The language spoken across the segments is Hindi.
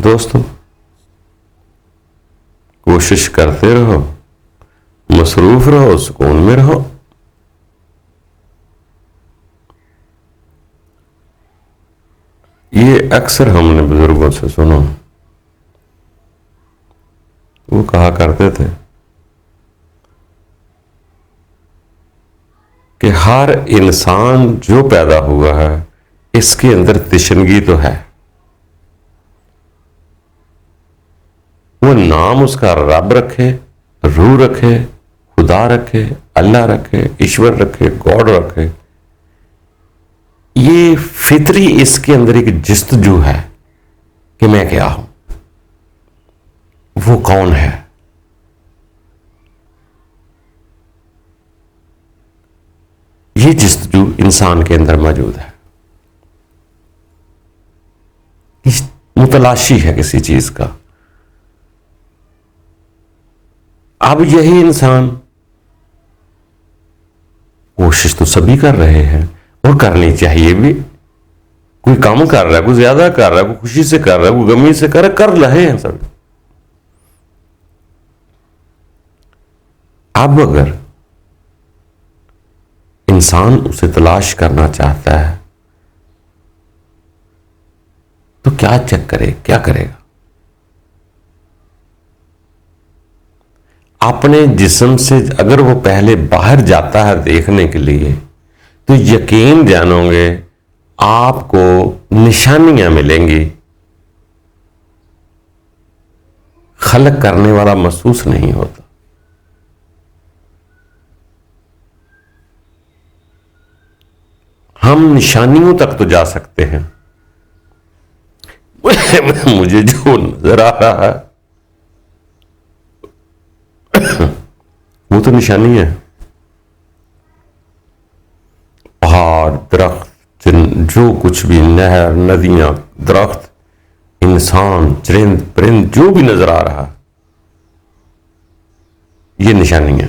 दोस्तों, कोशिश करते रहो, मसरूफ रहो, सुकून में रहो। ये अक्सर हमने बुजुर्गों से सुना, वो कहा करते थे कि हर इंसान जो पैदा हुआ है इसके अंदर तिशनगी तो है। वो नाम उसका रब रखे, रूह रखे, खुदा रखे, अल्लाह रखे, ईश्वर रखे, गॉड रखे, ये फितरी इसके अंदर एक जस्तजू है कि मैं क्या हूं, वो कौन है। ये जस्तजू इंसान के अंदर मौजूद है, मुतलाशी है किसी चीज का। अब यही इंसान, कोशिश तो सभी कर रहे हैं और करनी चाहिए भी। कोई कम कर रहा है, कोई ज्यादा कर रहा है, कोई खुशी से कर रहा है, कोई गमी से कर रहे हैं सब। अब अगर इंसान उसे तलाश करना चाहता है तो क्या चेक करे, क्या करेगा? अपने जिस्म से अगर वो पहले बाहर जाता है देखने के लिए, तो यकीन जानोगे आपको निशानियां मिलेंगी। खलक करने वाला महसूस नहीं होता। हम निशानियों तक तो जा सकते हैं। मुझे जो नजर आ रहा है वो तो निशानी है। पहाड़, दरख्त, जो कुछ भी, नहर, नदियां, दरख्त, इंसान, चरिंद परिंद, जो भी नजर आ रहा, ये निशानियां।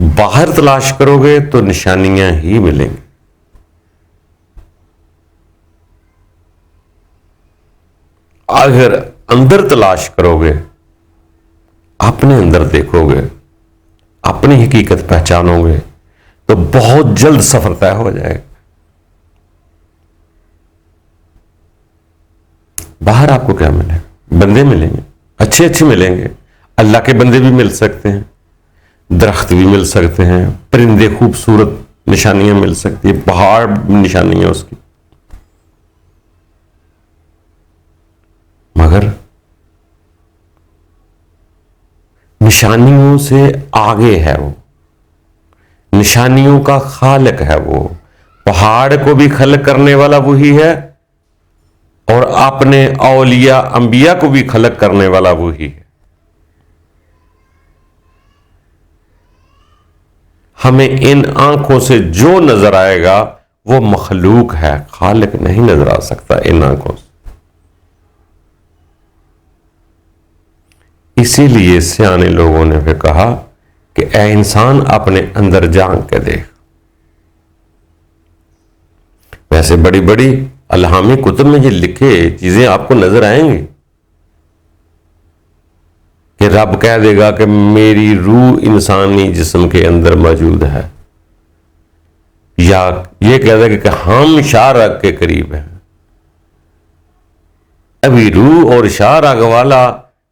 बाहर तलाश करोगे तो निशानियां ही मिलेंगी। अगर अंदर तलाश करोगे, अपने अंदर देखोगे, अपनी हकीकत पहचानोगे, तो बहुत जल्द सफर तय हो जाएगा। बाहर आपको क्या मिलेगा? बंदे मिलेंगे, अच्छे अच्छे मिलेंगे। अल्लाह के बंदे भी मिल सकते हैं, दरख्त भी मिल सकते हैं, परिंदे, खूबसूरत निशानियां मिल सकती है, पहाड़ निशानियां उसकी। मगर निशानियों से आगे है वो, निशानियों का खालिक है वो। पहाड़ को भी खलक करने वाला वही है और अपने औलिया अंबिया को भी खलक करने वाला वही है। हमें इन आंखों से जो नजर आएगा वो मखलूक है, खालिक नहीं नजर आ सकता इन आंखों से। इसीलिए सियाने लोगों ने फिर कहा कि ऐ इंसान अपने अंदर झांक के देख। वैसे बड़ी बड़ी अलहामी कुतुब में ये लिखे चीजें आपको नजर आएंगी कि रब कह देगा कि मेरी रूह इंसानी जिस्म के अंदर मौजूद है, या ये कह देगा कि हम शाहराग के करीब हैं। अभी रूह और शाहराग वाला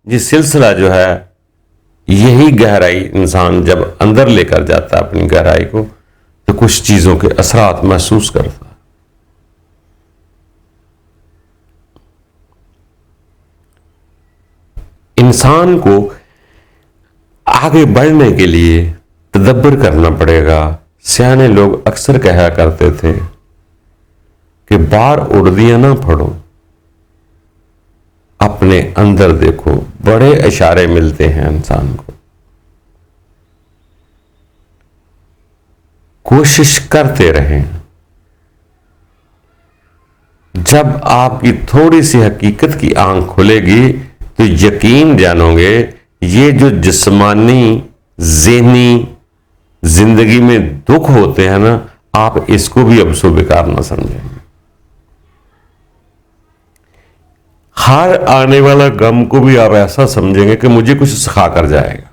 ये सिलसिला जो है, यही गहराई इंसान जब अंदर लेकर जाता है अपनी गहराई को, तो कुछ चीजों के असरात महसूस करता है। इंसान को आगे बढ़ने के लिए तदब्बर करना पड़ेगा। सियाने लोग अक्सर कहा करते थे कि बार उर्दियां ना पढ़ो, अपने अंदर देखो। बड़े इशारे मिलते हैं इंसान को। कोशिश करते रहें। जब आपकी थोड़ी सी हकीकत की आंख खुलेगी तो यकीन जानोगे ये जो जिस्मानी ज़हनी जिंदगी में दुख होते हैं ना, आप इसको भी अब सो बेकार ना समझेंगे। हर आने वाला गम को भी आप ऐसा समझेंगे कि मुझे कुछ सिखा कर जाएगा।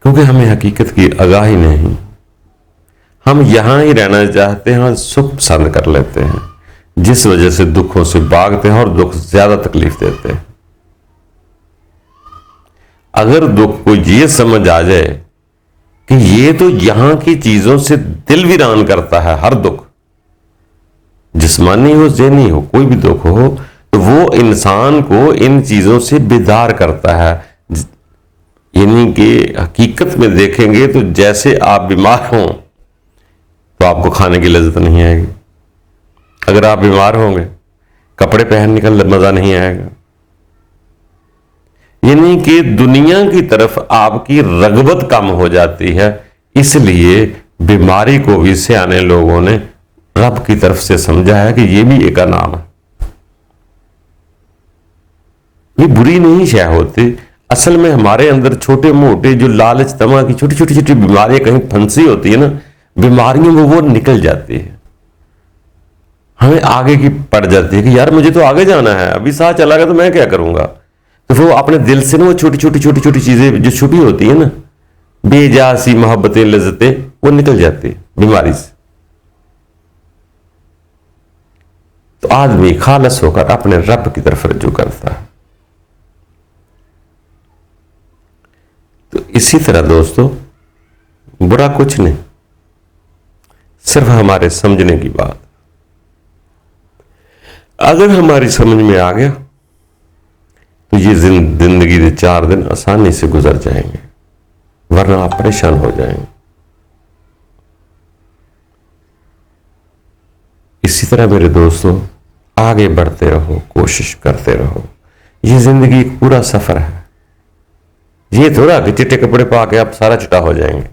क्योंकि हमें हकीकत की आगाही नहीं, हम यहां ही रहना चाहते हैं और सुख पसंद कर लेते हैं, जिस वजह से दुखों से भागते हैं और दुख ज्यादा तकलीफ देते हैं। अगर दुख को ये समझ आ जाए कि ये तो यहां की चीजों से दिल वीरान करता है, हर दुख जिस्मानी हो ज़हनी हो कोई भी दुख हो, तो वो इंसान को इन चीजों से बेदार करता है। यानी कि हकीकत में देखेंगे तो जैसे आप बीमार हों तो आपको खाने की लज्जत नहीं आएगी, अगर आप बीमार होंगे कपड़े पहनने का मजा नहीं आएगा। यानी कि दुनिया की तरफ आपकी रगबत कम हो जाती है। इसलिए बीमारी को भी सियाने लोगों ने रब की तरफ से समझा है कि ये भी एक नाम है, ये बुरी नहीं शय होती। असल में हमारे अंदर छोटे मोटे जो लालच तमा की छोटी छोटी छोटी बीमारियां कहीं फंसी होती है ना, बीमारियों में वो निकल जाती है, हमें आगे की पड़ जाती है कि यार मुझे तो आगे जाना है, अभी साथ चला गया तो मैं क्या करूंगा। तो फिर वो अपने दिल से ना वो छोटी छोटी छोटी छोटी चीजें जो छुपी होती है ना, बेजा सी मोहब्बतें लज्जतें, वो निकल जाती है बीमारी से। तो आदमी खालस होकर अपने रब की तरफ रज्जू करता है। तो इसी तरह दोस्तों, बुरा कुछ नहीं, सिर्फ हमारे समझने की बात। अगर हमारी समझ में आ गया तो ये जिंदगी के 4 दिन आसानी से गुजर जाएंगे, वरना आप परेशान हो जाएंगे। इसी तरह मेरे दोस्तों, आगे बढ़ते रहो, कोशिश करते रहो। ये जिंदगी एक पूरा सफर है। ये थोड़ा कि चिट्टे कपड़े पा के आप सारा चिट्टा हो जाएंगे,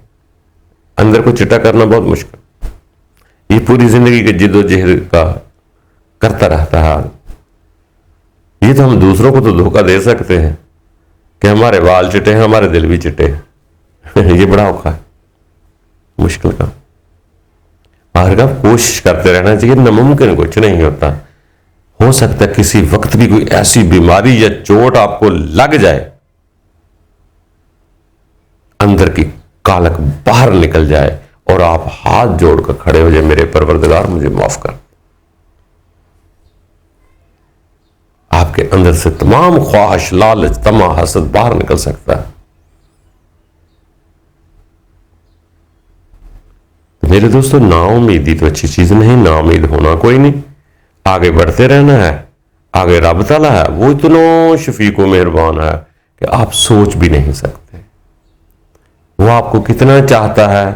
अंदर को चिट्टा करना बहुत मुश्किल। ये पूरी जिंदगी के जिद्दोजहद का करता रहता है। ये तो हम दूसरों को तो धोखा दे सकते हैं कि हमारे बाल चिट्टे हैं, हमारे दिल भी चिट्टे हैं। ये बड़ा औखा है, मुश्किल का। और का कोशिश करते रहना चाहिए, नामुमकिन कुछ नहीं होता। हो सकता है किसी वक्त भी कोई ऐसी बीमारी या चोट आपको लग जाए, अंदर की कालक बाहर निकल जाए और आप हाथ जोड़कर खड़े हो जाए, मेरे परवरदिगार मुझे माफ कर। आपके अंदर से तमाम ख्वाहिश, लालच, तमा, हसद बाहर निकल सकता है। तो मेरे दोस्तों, नाउमीदी तो अच्छी चीज नहीं, नाउमीद होना कोई नहीं, आगे बढ़ते रहना है। आगे रब ताला है, वो इतना शफीक व मेहरबान है कि आप सोच भी नहीं सकते। वो आपको कितना चाहता है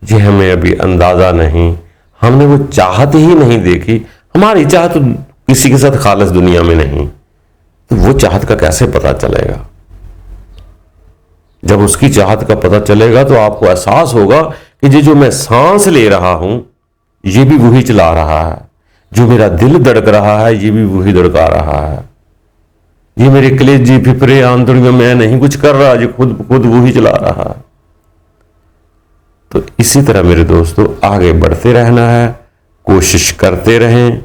ये हमें अभी अंदाजा नहीं, हमने वो चाहत ही नहीं देखी। हमारी चाहत किसी के साथ खालस दुनिया में नहीं, तो वो चाहत का कैसे पता चलेगा? जब उसकी चाहत का पता चलेगा तो आपको एहसास होगा कि ये जो मैं सांस ले रहा हूं ये भी वही चला रहा है, जो मेरा दिल धड़क रहा है ये भी वही धड़का रहा है, ये मेरे कलेजी फिफरे आंतड़ियों में मैं नहीं कुछ कर रहा, ये खुद वही चला रहा है। तो इसी तरह मेरे दोस्तों, आगे बढ़ते रहना है, कोशिश करते रहें।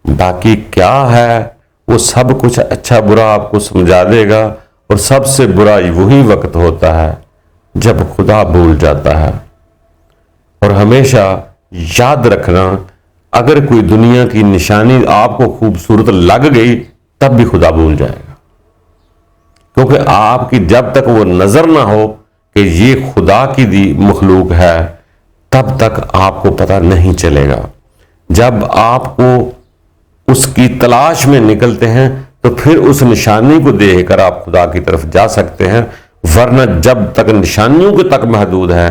बाकी क्या है वो सब कुछ अच्छा बुरा आपको समझा देगा, और सबसे बुरा वही वक्त होता है जब खुदा भूल जाता है। और हमेशा याद रखना, अगर कोई दुनिया की निशानी आपको खूबसूरत लग गई तब भी खुदा भूल जाएगा, क्योंकि आपकी जब तक वो नजर ना हो कि ये खुदा की दी मखलूक है, तब तक आपको पता नहीं चलेगा। जब आपको उसकी तलाश में निकलते हैं तो फिर उस निशानी को देखकर आप खुदा की तरफ जा सकते हैं, वरना जब तक निशानियों के तक महदूद है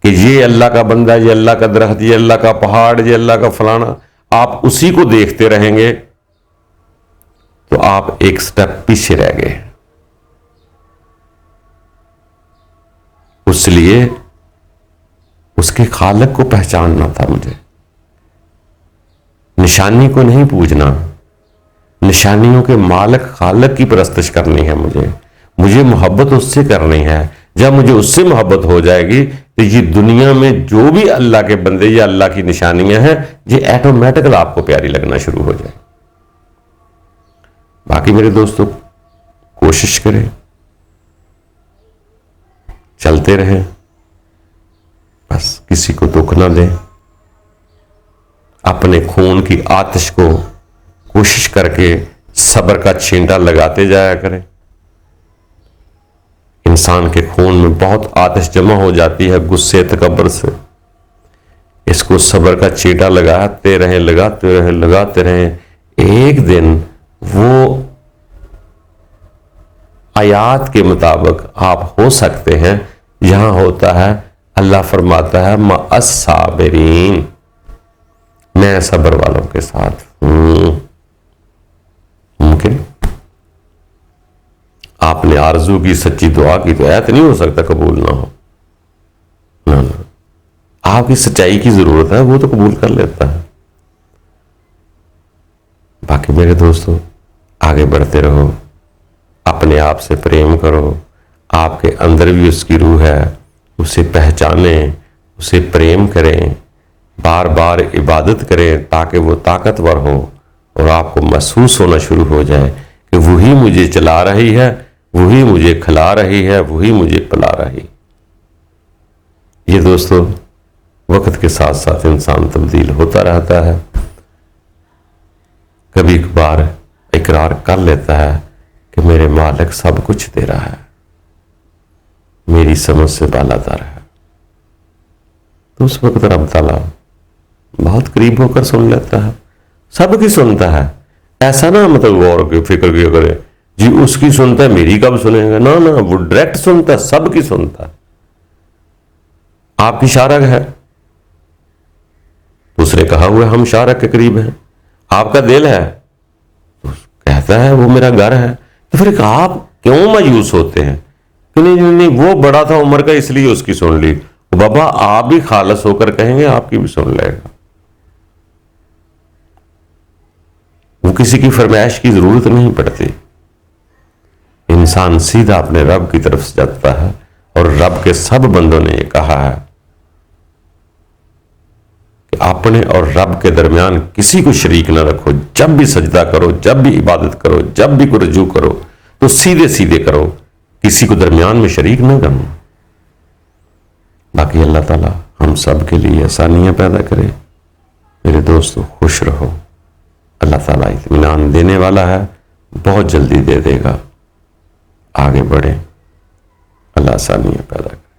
कि ये अल्लाह का बंदा, ये अल्लाह का दरख्त, ये अल्लाह का पहाड़, ये अल्लाह का फलाना, आप उसी को देखते रहेंगे तो आप एक स्टेप पीछे रह गए। इसलिए उसके खालिक को पहचानना था मुझे, निशानी को नहीं पूजना। निशानियों के मालिक खालिक की परस्तिश करनी है मुझे मोहब्बत उससे करनी है। जब मुझे उससे मोहब्बत हो जाएगी, तो ये दुनिया में जो भी अल्लाह के बंदे या अल्लाह की निशानियां हैं, ये ऑटोमेटिकली आपको प्यारी लगना शुरू हो जाए। बाकी मेरे दोस्तों, कोशिश करें, चलते रहें, बस किसी को दुख ना दें, अपने खून की आतिश को कोशिश करके सब्र का छींटा लगाते जाया करें। इंसान के खून में बहुत आतिश जमा हो जाती है गुस्से तकब्बर से। इसको सब्र का छींटा लगाते रहें, लगाते रहें, लगाते रहें। एक दिन वो आयात के मुताबिक आप हो सकते हैं जहां होता है, अल्लाह फरमाता है मअस साबिरीन, मैं सब्र वालों के साथ हूं। मुमकिन आपने आरजू की, सच्ची दुआ की, तो ऐसा नहीं हो सकता कबूल ना हो। ना ना, आपकी सच्चाई की जरूरत है, वो तो कबूल कर लेता है। बाकी मेरे दोस्तों, आगे बढ़ते रहो, अपने आप से प्रेम करो। आपके अंदर भी उसकी रूह है, उसे पहचाने, उसे प्रेम करें, बार बार इबादत करें ताकि वो ताकतवर हो और आपको महसूस होना शुरू हो जाए कि वही मुझे चला रही है, वही मुझे खिला रही है, वही मुझे पिला रही। ये दोस्तों, वक्त के साथ साथ इंसान तब्दील होता रहता है। कभी कभार इकरार कर लेता है कि मेरे मालिक सब कुछ दे रहा है, मेरी समझ से बालातर है, तो उस वक्त रब ताला बहुत करीब होकर सुन लेता है, सबकी सुनता है। ऐसा ना मतलब गौर की फिक्र की करे जी उसकी सुनता है मेरी कब सुनेगा, ना ना, वो डायरेक्ट सुनता है, सबकी सुनता है। आपकी शारक है, उसने कहा हुआ हम शारक के करीब हैं। आपका दिल है, तो कहता है वो मेरा घर है। तो फिर आप क्यों मायूस होते हैं कि नहीं नहीं नहीं वो बड़ा था उम्र का इसलिए उसकी सुन ली। बाबा आप भी खालस होकर कहेंगे आपकी भी सुन लेगा। वो किसी की फरमाइश की जरूरत नहीं पड़ती। इंसान सीधा अपने रब की तरफ से जाता है और रब के सब बंदों ने ये कहा है कि अपने और रब के दरमियान किसी को शरीक ना रखो। जब भी सजदा करो, जब भी इबादत करो, जब भी कोई रजू करो तो सीधे सीधे करो, किसी को दरमियान में शरीक ना करना। बाकी अल्लाह ताला हम सब के लिए आसानियां पैदा करे। मेरे दोस्तों खुश रहो, अल्लाह ताला इत्मीनान देने वाला है, बहुत जल्दी दे देगा। आगे बढ़े, अल्लाह आसानियां पैदा करे।